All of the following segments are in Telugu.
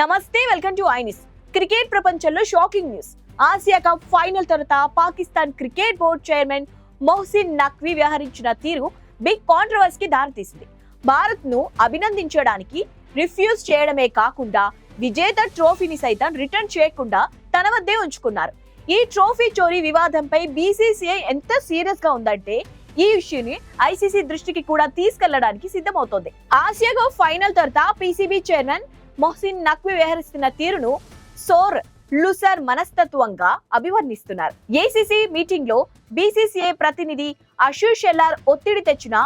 నమస్తే, వెల్కమ్ టు ఐనిస్. క్రికెట్ ప్రపంచంలో shocking news. Asia cup final తర్వాత Pakistan cricket board chairman Mohsin Naqvi వ్యవహరించిన తీరు బిగ్ కాంట్రవర్సీకి దారితీసింది. భారత్ ను అభినందించడానికి రిఫ్యూజ్ చేయడమే కాకుండా విజేత ట్రోఫీని సైతం రిటర్న్ చేయకుండా తన వద్దే ఉంచుకున్నారు. ఈ ట్రోఫీ చోరీ వివాదంపై బీసీసీఐ ఎంత సీరియస్ గా ఉందంటే ఈ ఇష్యూని ఐసీసీ దృష్టికి కూడా తీసుకెళ్లడానికి సిద్ధమవుతోంది. ఆసియా కప్ ఫైనల్ తర్వాత పీసీబీ చైర్మన్ మొహసిన్ నఖ్వీ వ్యవహరిస్తున్న తీరును సోర్ లూసర్ మనస్తత్వంగా అభివర్ణిస్తున్నారు. ఏసీసీ మీటింగ్ లో బీసీసీఐ ప్రతినిధి అశు షెల్లార్ ఒత్తిడి తెచ్చిన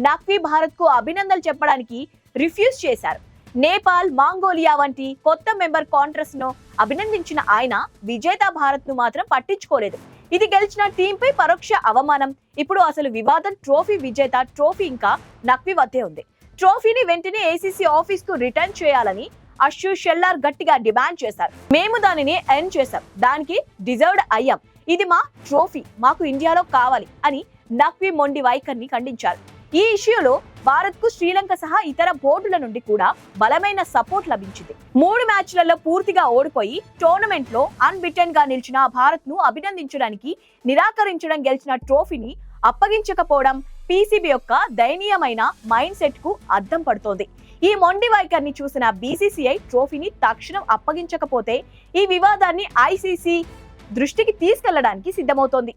నఖ్వీ భారత్ కు అభినందనలు చెప్పడానికి రిఫ్యూజ్ చేశారు. నేపాల్, మంగోలియా వంటి కొత్త మెంబర్ కాంట్రస్ ను అభినందించిన ఆయన విజేత భారత్ ను మాత్రం పట్టించుకోలేదు. ఇది గెలిచిన టీంపై పరోక్ష అవమానం. ఇప్పుడు అసలు వివాదం ట్రోఫీ విజేత ట్రోఫీ ఇంకా నఖ్వీ వద్దే ఉంది. ట్రోఫీని వెంటనే ఏసీసీ ఆఫీస్ కు రిటర్న్ చేయాలని అశు షెల్లార్ గట్టిగా డిమాండ్ చేశారు. మేము దానిని ఎర్న్ చేశాం, దానికి డిజర్వ్డ్ అయ్యాం, ఇది మా ట్రోఫీ, మాకు ఇండియాలో కావాలి అని నఖ్వీ మొండి వైఖరిని ఖండించారు. ఈ ఇష్యూలో భారత్ కు శ్రీలంక సహా ఇతర బోర్డుల నుండి కూడా బలమైన సపోర్ట్ లభించింది. 3 మ్యాచ్లలో పూర్తిగా ఓడిపోయి టోర్నమెంట్ లో అన్బిటెన్ గా నిలిచిన భారత్ ను అభినందించడానికి నిరాకరించడం, గెలిచిన ట్రోఫీని అప్పగించకపోవడం పీసీబీ యొక్క దయనీయమైన మైండ్ సెట్ కు అద్దం పడుతోంది. ఈ మొండి వైఖరిని చూసిన బీసీసీఐ ట్రోఫీని తక్షణం అప్పగించకపోతే ఈ వివాదాన్ని ఐసీసీ దృష్టికి తీసుకెళ్లడానికి సిద్ధమవుతోంది.